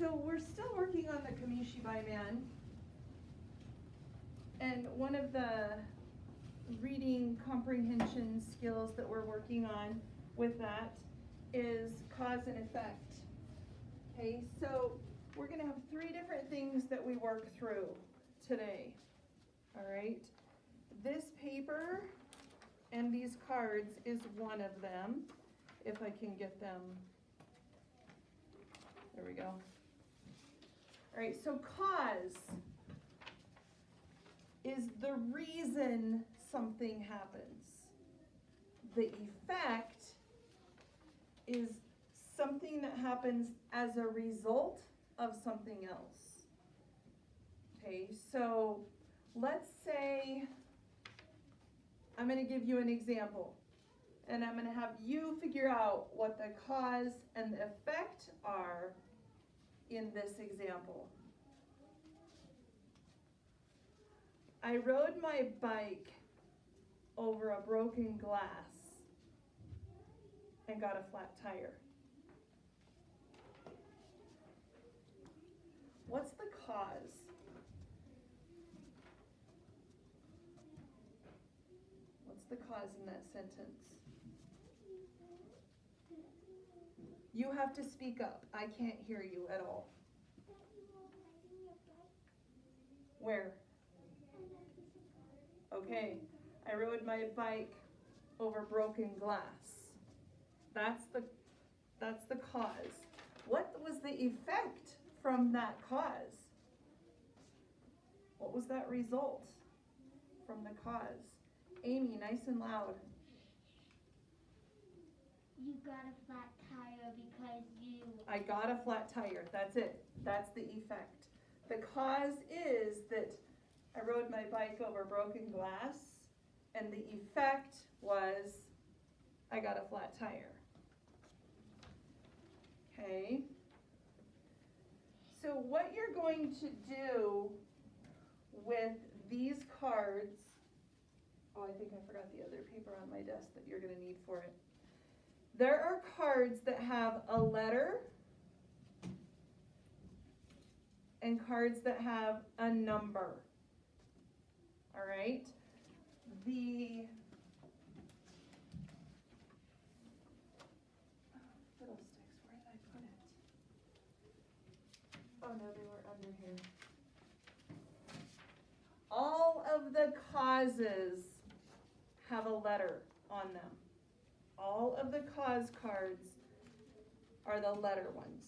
So we're still working on the Kamishibai Man. And one of the reading comprehension skills that we're working on with that is cause and effect. Okay, so we're going to have 3 different things that we work through today. All right, this paper and these cards is one of them, if I can get them. There we go. All right, so cause is the reason something happens. The effect is something that happens as a result of something else. Okay, so let's say I'm going to give you an example, and I'm going to have you figure out what the cause and the effect are in this example. I rode my bike over a broken glass and got a flat tire. What's the cause? What's the cause in that sentence? You have to speak up. I can't hear you at all. Where? Okay, I rode my bike over broken glass. That's the cause. What was the effect from that cause? What was that result from the cause? Amy, nice and loud. You got a flat tire because you... I got a flat tire. That's it. That's the effect. The cause is that I rode my bike over broken glass, and the effect was I got a flat tire. Okay? So what you're going to do with these cards, oh, I think I forgot the other paper on my desk that you're going to need for it. There are cards that have a letter and cards that have a number. All right? The fiddlesticks, where did I put it? Oh no, they were under here. All of the causes have a letter on them. All of the cause cards are the letter ones.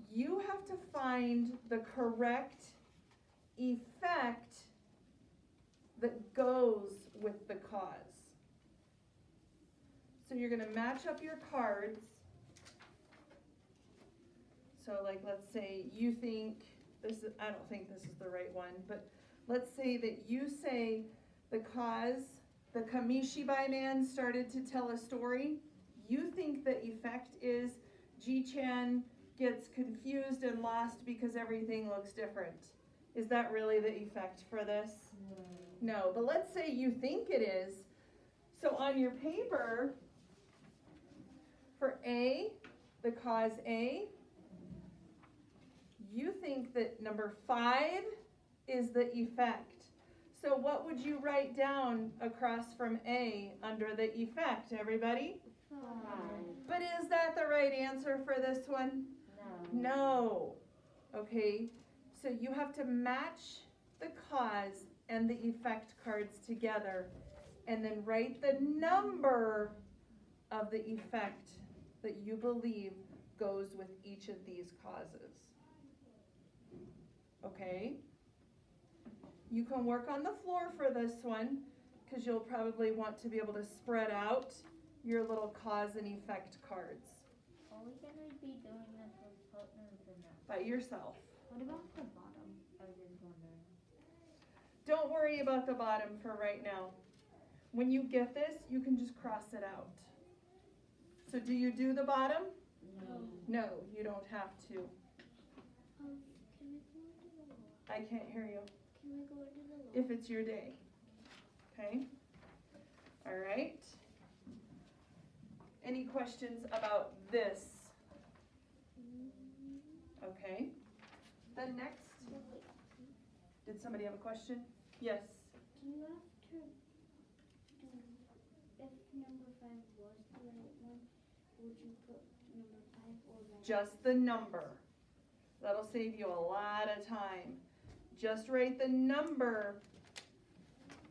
You have to find the correct effect that goes with the cause. So you're going to match up your cards. So like, let's say you think this is, I don't think this is the right one, but let's say that you say the cause, the Kamishibai Man started to tell a story. You think the effect is Ji-chan gets confused and lost because everything looks different. Is that really the effect for this? No, but let's say you think it is. So on your paper, for A, the cause A, you think that number 5 is the effect. So what would you write down across from A under the effect, everybody? 5. But is that the right answer for this one? No. Okay, so you have to match the cause and the effect cards together and then write the number of the effect that you believe goes with each of these causes. Okay? You can work on the floor for this one because you'll probably want to be able to spread out your little cause and effect cards Are we going to be doing this with partners or not? by yourself. What about the bottom? I was just wondering. Don't worry about the bottom for right now. When you get this, you can just cross it out. So do you do the bottom? No. No, you don't have to. Can we go into the lower? I can't hear you. Can we go into the lower? If it's your day. Okay? All right. Any questions about this? Okay. then next? So wait, Did somebody have a question? Yes. do you have to do, if number 5 was the right one, would you put number 5 or letter? Just the number. That'll save you a lot of time. Just write the number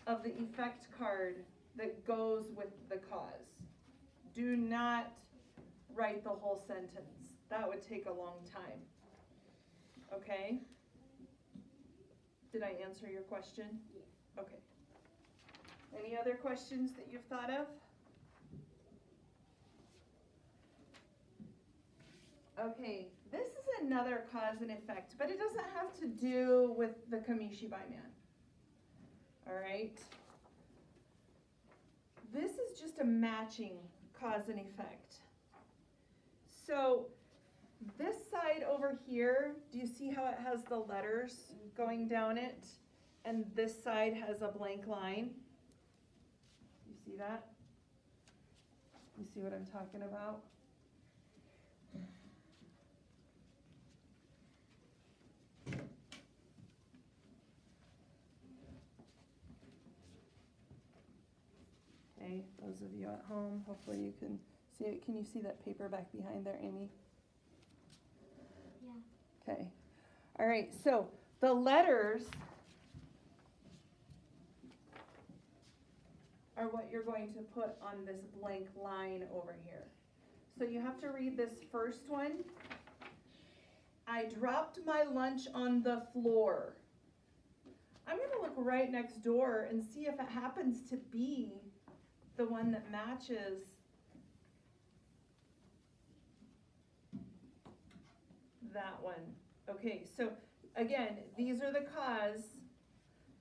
of the effect card that goes with the cause. Do not write the whole sentence. That would take a long time. Okay? Did I answer your question? Yes. Okay. Any other questions that you've thought of? Okay, this is another cause and effect, but it doesn't have to do with the Kamishibai man. All right? This is just a matching cause and effect. So this side over here, do you see how it has the letters going down it? And this side has a blank line? You see that? You see what I'm talking about? Okay, those of you at home, hopefully you can see it. Can you see that paper back behind there, Amy? Yeah. Okay. All right, so the letters are what you're going to put on this blank line over here. So you have to read this first one. I dropped my lunch on the floor. I'm going to look right next door and see if it happens to be the one that matches that one. Okay, so again, these are the cause,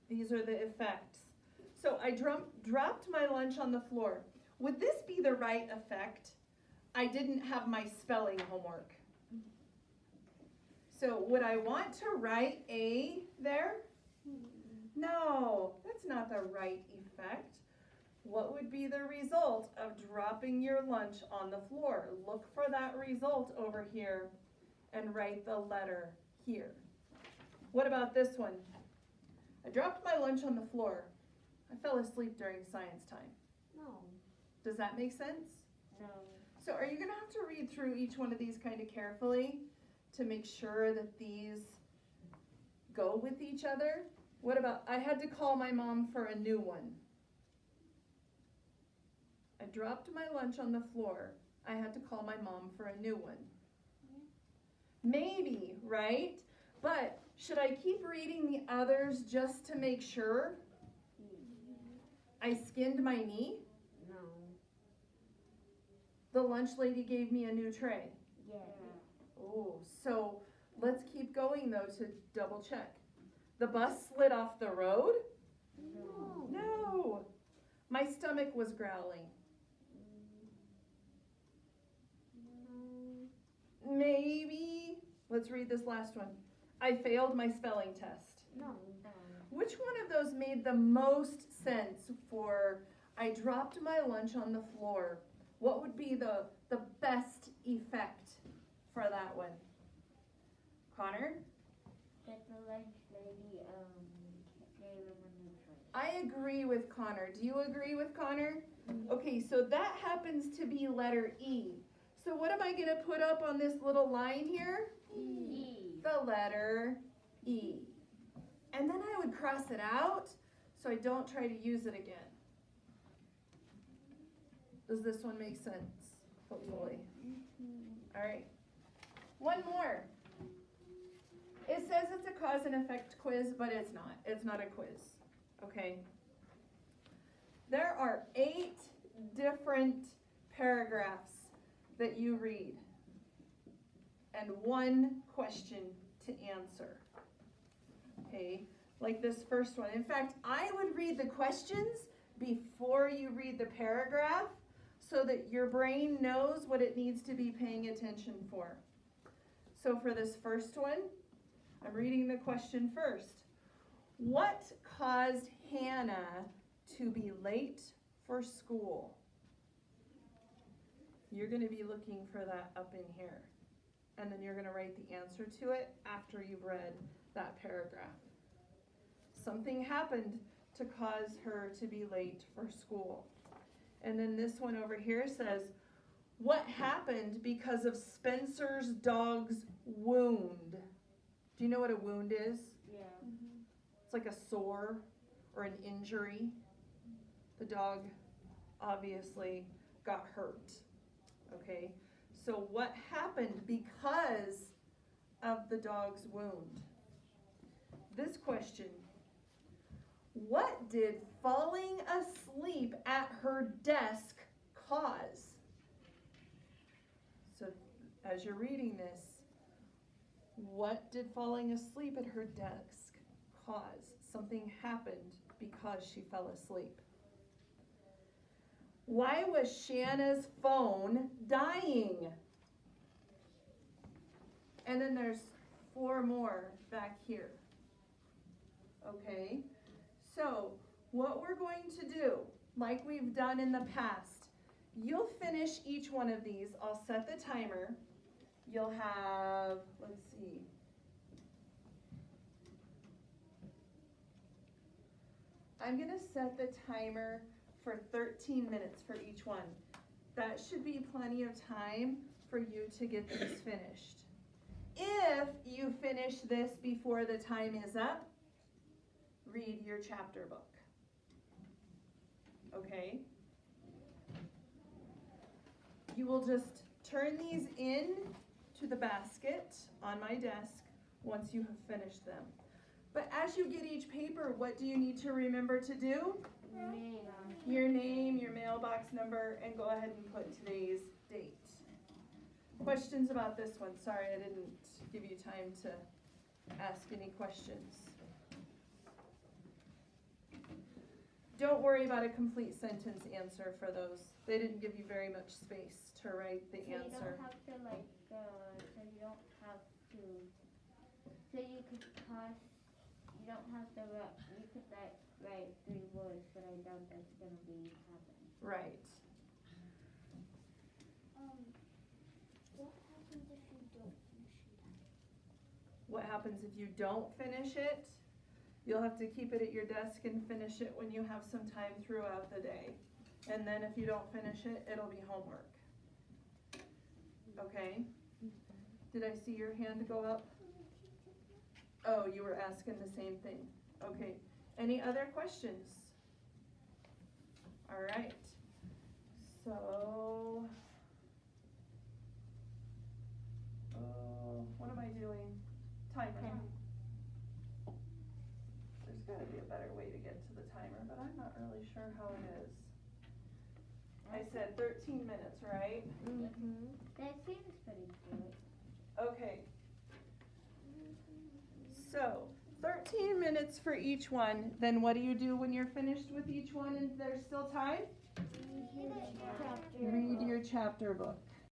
these are the effects. So I dropped my lunch on the floor. Would this be the right effect? I didn't have my spelling homework. So would I want to write A there? No, that's not the right effect. What would be the result of dropping your lunch on the floor? Look for that result over here and write the letter here. What about this one? I dropped my lunch on the floor. I fell asleep during science time. No. Does that make sense? No. So are you going to have to read through each one of these kind of carefully to make sure that these go with each other? What about, I had to call my mom for a new one. I dropped my lunch on the floor. I had to call my mom for a new one. Maybe, right? But should I keep reading the others just to make sure? I skinned my knee. No. The lunch lady gave me a new tray. Yeah. Oh, so let's keep going though to double check. The bus slid off the road? No. No. My stomach was growling. Maybe. Let's read this last one. I failed my spelling test. No. Which one of those made the most sense for I dropped my lunch on the floor? What would be the best effect for that one? Connor? That the lunch lady gave him a new tray. I agree with Connor. Do you agree with Connor? Okay, so that happens to be letter E. So what am I going to put up on this little line here? E. The letter E. And then I would cross it out so I don't try to use it again. Does this one make sense? Hopefully. All right. One more. It says it's a cause and effect quiz, but it's not. It's not a quiz. Okay? There are 8 different paragraphs that you read and 1 question to answer. Okay? Like this first one. In fact, I would read the questions before you read the paragraph so that your brain knows what it needs to be paying attention for. So for this first one, I'm reading the question first. What caused Hannah to be late for school? You're going to be looking for that up in here. and then you're gonna write the answer to it after you've read that paragraph. Something happened to cause her to be late for school. And then this one over here says, what happened because of Spencer's dog's wound? Do you know what a wound is? Yeah. It's like a sore or an injury. The dog obviously got hurt. Okay, so what happened because of the dog's wound? This question, what did falling asleep at her desk cause? So as you're reading this, what did falling asleep at her desk cause? Something happened because she fell asleep. Why was Shanna's phone dying? And then there's 4 more back here. Okay, so what we're going to do, like we've done in the past, you'll finish each one of these. I'll set the timer. You'll have, let's see. I'm gonna set the timer for 13 minutes for each one. That should be plenty of time for you to get these finished. If you finish this before the time is up, read your chapter book. Okay? You will just turn these in to the basket on my desk once you have finished them. But as you get each paper, what do you need to remember to do? Name. Your name, your mailbox number, and go ahead and put today's date. Questions about this one? Sorry, I didn't give you time to ask any questions. Don't worry about a complete sentence answer for those. They didn't give you very much space to write the So you answer. don't have to so you don't have to, so you could toss, you don't have to write, you could write 3 words, but I doubt that's gonna be happening. Right. What happens if you don't finish it? What happens if you don't finish it? You'll have to keep it at your desk and finish it when you have some time throughout the day. And then if you don't finish it, it'll be homework. Okay? Did I see your hand go up? Oh, you were asking the same thing. Okay. Any other questions? All right. So, what am I doing? Timer. There's gotta be a better way to get to the timer, but I'm not really sure how it is. I said 13 minutes, right? Mm-hmm. That seems pretty good. Okay. So, 13 minutes for each one. Then what do you do when you're finished with each one and there's still time? Read Read your chapter book.